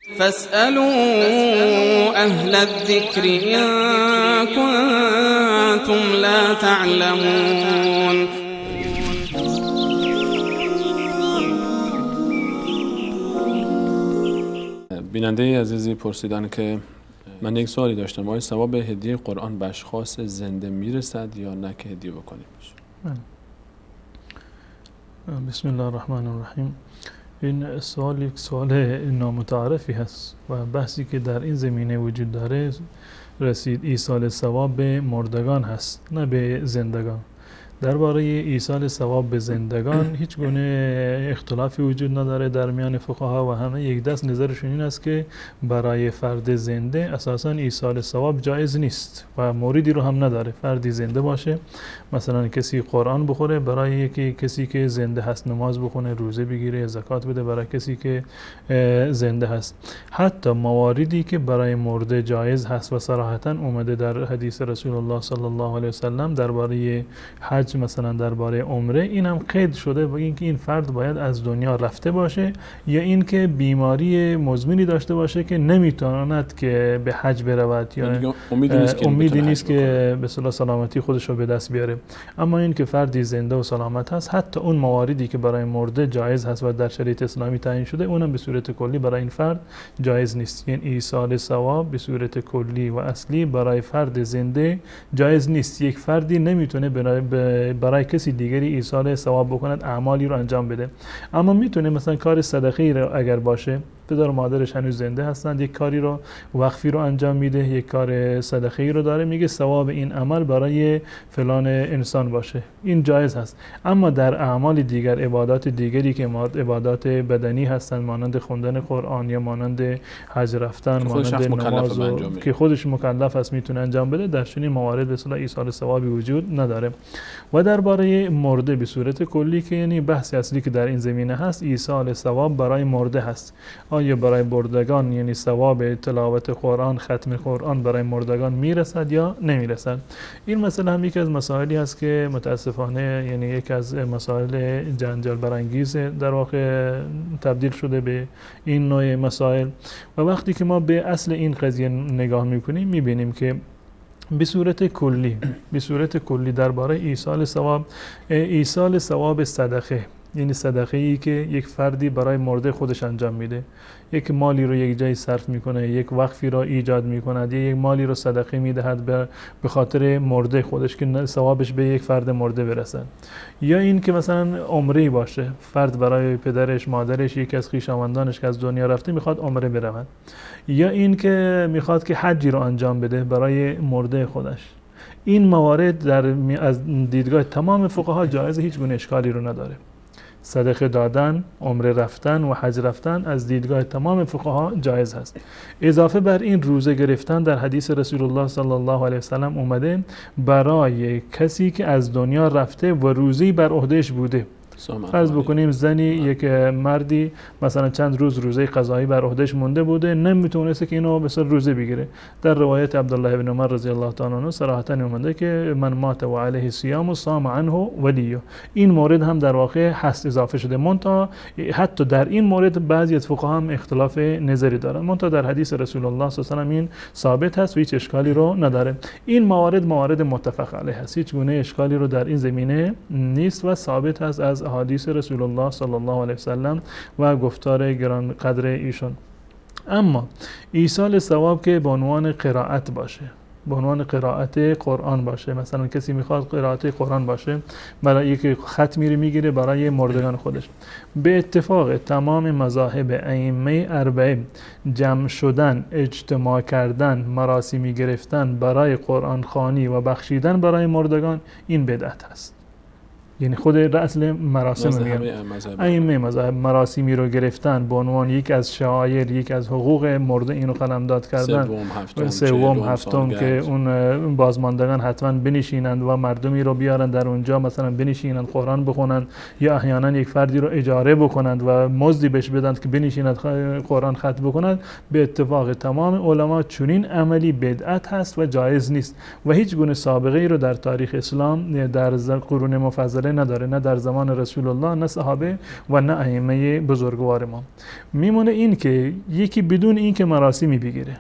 فاسألوا أهل الذكر إن كنتم لا تعلمون. بیننده عزیزی پرسیدن که من یک سوالی داشتم، آیا ثواب هدیه قرآن به اشخاص زنده میرسد یا نه که هدیه بکنیم؟ بسم الله الرحمن الرحیم. این سوال یک سوال نامتعارفی هست و بحثی که در این زمینه وجود داره رسید ایصال ثواب به مردگان هست نه به زندگان. درباره ایصال ثواب به زندگان هیچ گونه اختلافی وجود نداره در میان فقها و همه یک دست نظرشون این است که برای فرد زنده اساساً ایصال ثواب جایز نیست و موردی رو هم نداره فردی زنده باشه مثلا کسی قرآن بخوره برای کسی که زنده هست، نماز بخونه، روزه بگیره، زکات بده برای کسی که زنده هست. حتی مواردی که برای مرده جایز هست و صراحتاً اومده در حدیث رسول الله صلی الله علیه و سلم درباره حج مثلا درباره عمره این هم قید شده و اینکه این فرد باید از دنیا رفته باشه یا اینکه بیماری مزمنی داشته باشه که نمیتواند که به حج برود یا امیدی نیست که به اصطلاح سلامتی خودش رو به دست بیاره. اما این که فردی زنده و سلامت هست حتی اون مواردی که برای مرده جایز هست و در شریعت اسلامی تعیین شده اونم به صورت کلی برای این فرد جایز نیست. یعنی ایصال ثواب به صورت کلی و اصلی برای فرد زنده جایز نیست. یک فردی نمیتونه برای کسی دیگری ایصال ثواب بکند، اعمالی رو انجام بده. اما میتونه مثلا کار صدقه‌ای رو اگر باشه، پدر و مادرش هنوز زنده هستند، یک کاری رو وقفی رو انجام میده، یک کار صدقه‌ای رو داره، میگه ثواب این عمل برای فلان انسان باشه، این جایز هست. اما در اعمال دیگر، عبادات دیگری که عبادات بدنی هستند مانند خوندن قرآن یا مانند حج رفتن، مانند نماز که خودش مکلف است میتونه انجام بده، در چنین موارد به اصطلاح ایصال ثوابی وجود نداره. و درباره مرده به صورت کلی که یعنی بحث اصلی که در این زمینه هست ایصال ثواب برای مرده هست. آیا برای مردگان یعنی ثواب تلاوت قرآن، ختم قرآن برای مردگان میرسد یا نمیرسد؟ این مسئله هم یکی از مسائلی هست که متاسفانه یعنی یک از مسائل جنجال برانگیز در واقع تبدیل شده به این نوع مسائل. و وقتی که ما به اصل این قضیه نگاه میکنیم میبینیم که به صورت کلی درباره ایصال ثواب صدقه، یعنی صدقه ای که یک فردی برای مرده خودش انجام میده، یک مالی رو یک جای صرف میکنه، یک وقفی رو ایجاد میکند یا یک مالی رو صدقه میدهد به خاطر مرده خودش که ثوابش به یک فرد مرده برسد. یا این که مثلا عمره باشه، فرد برای پدرش، مادرش، یکی از خویشاوندانش که از دنیا رفته میخواد عمره برود. یا این که میخواد که حجی رو انجام بده برای مرده خودش. این موارد از دیدگاه تمام فقها جایز، هیچ گونه اشکالی رو نداره. صدقه دادن، عمره رفتن و حج رفتن از دیدگاه تمام فقها جایز هست. اضافه بر این روزه گرفتن در حدیث رسول الله صلی الله علیه و سلم اومده برای کسی که از دنیا رفته و روزی بر عهدهش بوده. فرض بکنیم زنی یک مردی مثلا چند روز روزه قضایی بر عهدهش مونده بوده، نمیتونسته که اینو مثلا روزه بگیره. در روایت عبدالله بن عمر رضی الله تعالی عنه صراحتا اومده که من مات و علیه صیام و صام عنه ولیه. این مورد هم در واقع هست اضافه شده. منتها حتی در این مورد بعضی از فقها هم اختلاف نظری دارن، منتها در حدیث رسول الله صلی الله علیه و آله این ثابت هست و هیچ اشکالی رو نداره. این موارد متفق علیه است، هیچ گونه اشکالی رو در این زمینه نیست و ثابت هست از حدیث رسول الله صلی الله علیه و سلم و گفتار گران قدر ایشون. اما ایصال ثواب که به عنوان قرائت باشه، به عنوان قرائت قرآن باشه، مثلا کسی میخواد قرائت قرآن باشه برای یک ختمی میگیره برای مردگان خودش، به اتفاق تمام مذاهب ائمه اربعه جمع شدن، اجتماع کردن، مراسمی گرفتن برای قرآن خوانی و بخشیدن برای مردگان، این بدعت است. یعنی خود اصل مراسم میگن ائمه مذاهب مراسمی رو گرفتن به عنوان یک از شعائر، یک از حقوق مرده اینو قلمداد کردن، سوم هفتم که اون بازماندگان حتما بنشینند و مردمی رو بیارن در اونجا مثلا بنشینند قرآن بخونند یا احیانا یک فردی رو اجاره بکنند و مزدی بهش بدند که بنشیند قرآن ختم بکند. به اتفاق تمام علما چنین عملی بدعت هست و جایز نیست و هیچ گونه سابقه ای رو در تاریخ اسلام در قرون مفضله نداره، نه در زمان رسول الله، نه صحابه و نه ائمه بزرگوار ما. میمونه این که یکی بدون این که مراسمی بگیره،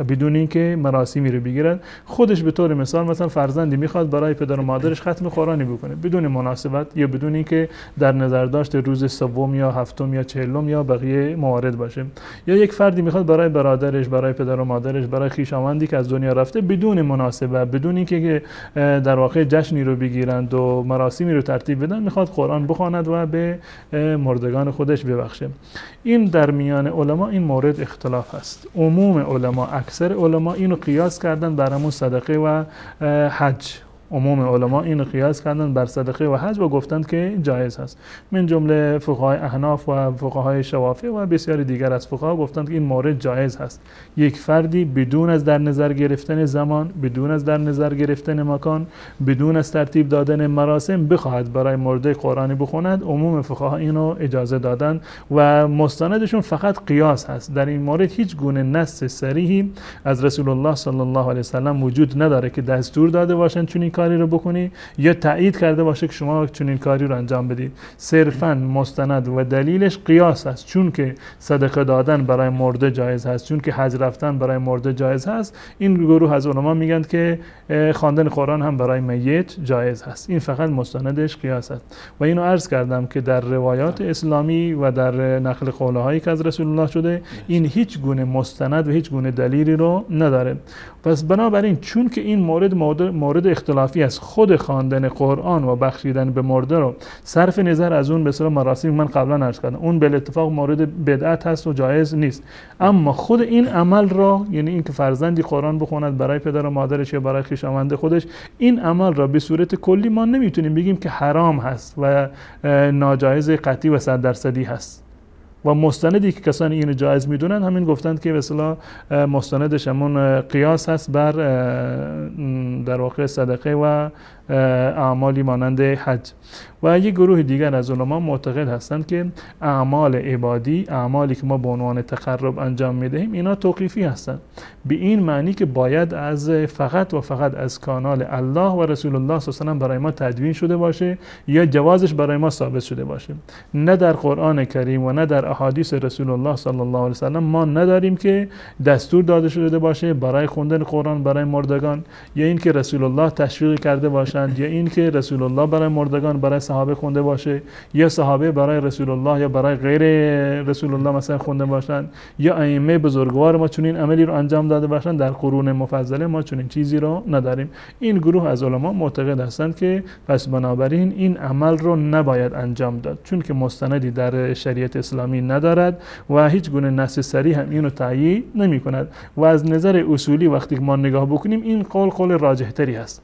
بدون اینکه مراسمی رو بگیرد، خودش به طور مثال مثلا فرزندی میخواد برای پدر و مادرش ختم قرآنی بکنه بدون مناسبت یا بدون اینکه در نظر داشت روز سوم یا هفتم یا چهلم یا بقیه موارد باشه، یا یک فردی میخواد برای برادرش، برای پدر و مادرش، برای خویشاوندی که از دنیا رفته بدون مناسبت، بدون اینکه در واقع جشنی رو بگیرند و مراسمی رو ترتیب بدن، میخواد قرآن بخواند و به مردگان خودش ببخشه. این در میان علما این مورد اختلاف هست. عموم علما، اکثر علما اینو قیاس کردن بر همون صدقه و حج. عموم علما اینو قیاس کردن بر صدقه و حج و گفتند که جایز هست. من جمله فقهای احناف و فقهای شوافی و بسیاری دیگر از فقها گفتند که این مورد جایز هست. یک فردی بدون از در نظر گرفتن زمان، بدون از در نظر گرفتن مکان، بدون از ترتیب دادن مراسم بخواهد برای مرده قرآنی بخواند، عموم فقها اینو اجازه دادن و مستندشون فقط قیاس هست. در این مورد هیچ گونه نص صریحی از رسول الله صلی الله علیه و سلم وجود نداره که دستور داده باشند چون این کاری رو بکنی یا تایید کرده باشه که شما چنین کاری رو انجام بدید. صرفاً مستند و دلیلش قیاس است، چون که صدقه دادن برای مرده جایز هست، چون که حج رفتن برای مرده جایز هست. این گروه از علما میگن که خواندن قرآن هم برای میت جایز هست. این فقط مستندش قیاس است و اینو عرض کردم که در روایات اسلامی و در نقل قولهایی که از رسول الله شده این هیچ گونه مستند و هیچ گونه دلیلی رو نداره. پس بنابراین چون که این مورد اختلافی است، خود خواندن قرآن و بخشیدن به مرده رو صرف نظر از اون به اصطلاح مراسم من قبلا عرض کردم اون به اتفاق مورد بدعت هست و جایز نیست، اما خود این عمل را، یعنی این که فرزندی قرآن بخواند برای پدر و مادرش یا برای خویشاوند خودش، این عمل را به صورت کلی ما نمیتونیم بگیم که حرام هست و ناجایز قطعی و 100% هست. و مستندی که کسانی اینو جایز میدونن همین گفتند که به اصطلاح مستندش همون قیاس هست بر در واقع صدقه و اعمالی مانند حج. و یک گروه دیگر از علما معتقد هستند که اعمال عبادی، اعمالی که ما به عنوان تقرب انجام میدهیم، اینا توقیفی هستند، به این معنی که باید از فقط و فقط از کانال الله و رسول الله صلی الله علیه و آله برای ما تدوین شده باشه یا جوازش برای ما ثابت شده باشه. نه در قرآن کریم و نه در احادیث رسول الله صلی الله علیه و سلم ما نداریم که دستور داده شده باشه برای خوندن قرآن برای مردگان، یا این که رسول الله تشویق کرده باشند، یا این که رسول الله برای مردگان برای صحابه خونده باشه، یا صحابه برای رسول الله یا برای غیر رسول الله مثلا خونده باشند، یا ائمه بزرگوار ما چنین عملی رو انجام داده باشند. در قرون مفضله ما چنین چیزی رو نداریم. این گروه از علما معتقد هستند که پس بنابراین این عمل رو نباید انجام داد، چون که مستندی در شریعت اسلامی ندارد و هیچ گونه نص صریح هم اینو تایید نمی کند. و از نظر اصولی وقتی ما نگاه بکنیم این قول راجح تری هست.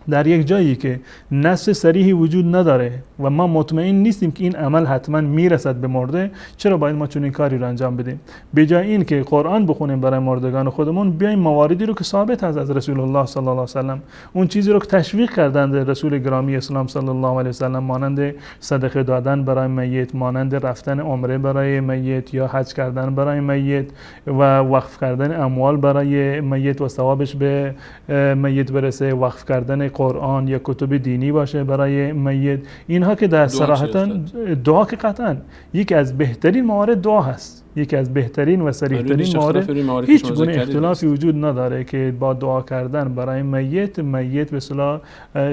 در یک جایی که نص صریحی وجود نداره و ما مطمئن نیستیم که این عمل حتما میرسد به مرده، چرا باید ما چنین کاری رو انجام بدیم؟ به جای این که قرآن بخونیم برای مردگان خودمون، بیایم مواردی رو که ثابت هست از رسول الله صلی الله علیه و سلم، اون چیزی رو که تشویق کردند رسول گرامی اسلام صلی الله علیه و سلم، مانند صدقه دادن برای میت، مانند رفتن عمره برای میت یا حج کردن برای میت و وقف کردن اموال برای میت و ثوابش به میت برسه، وقف کردن قرآن یا کتب دینی باشه برای میت. اینها که در صراحتا دعا که قطعا یکی از بهترین موارد دعا هست، یکی از بهترین و صریح‌ترین موارد، هیچ گونه اختلافی وجود نداره که با دعا کردن برای میت به اصطلاح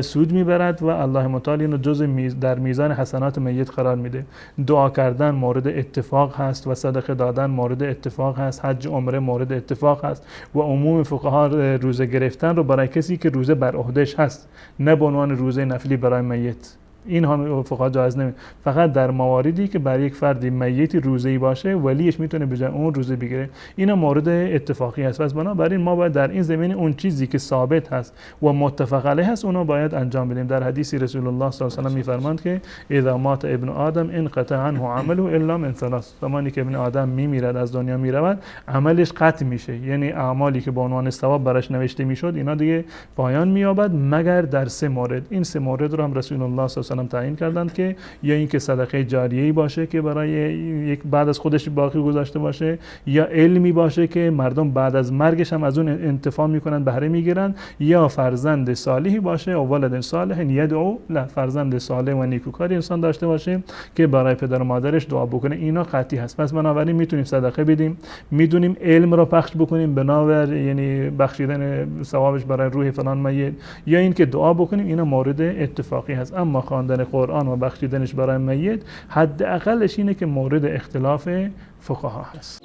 سود میبرد و الله متعال اینو جزء در میزان حسنات میت قرار میده. دعا کردن مورد اتفاق هست و صدقه دادن مورد اتفاق هست، حج عمره مورد اتفاق هست و عموم فقها روزه گرفتن رو برای کسی که روزه بر عهده‌اش هست، نه به عنوان روزه نفلی برای میت، این هم فقط جایز نمی، فقط در مواردی که برای یک فردی میتی روزه‌ای باشه ولیش میتونه به جای اون روزه بگیره، این مورد اتفاقی است. پس بنابراین ما باید در این زمینه اون چیزی که ثابت هست و متفق علیه هست اونو باید انجام بدیم. در حدیث رسول الله صلی الله علیه و آله میفرماند که اذا مات ابن آدم انقطع عنه عمله الا من ثلاث، زمانی که ابن آدم میمیرد، از دنیا میرود، عملش قطع میشه، یعنی اعمالی که به عنوان ثواب براش نوشته میشد اینا دیگه پایان مییابد مگر در 3 مورد. این 3 مورد رو هم رسول الله صلی الله وسلم تعیین کردند که یا اینکه صدقه جاریه‌ای باشه که برای یک بعد از خودش باقی گذاشته باشه، یا علمی باشه که مردم بعد از مرگش هم از اون انتفاع میکنن، بهره میگیرن، یا فرزند صالحی باشه او ولد صالح یدعو له، فرزند صالح و نیکوکاری انسان داشته باشه که برای پدر و مادرش دعا بکنه. اینا قطعی هست. پس بنابراین میتونیم صدقه بدیم، میدونیم علم را پخش بکنیم بنابر یعنی بخشیدن ثوابش برای روح فلان میت، یا اینکه دعا بکنیم. اینا مورد اتفاقی هست. اما خواندن قرآن و بخشیدنش برای میت حداقلش اینه که مورد اختلاف فقها هست.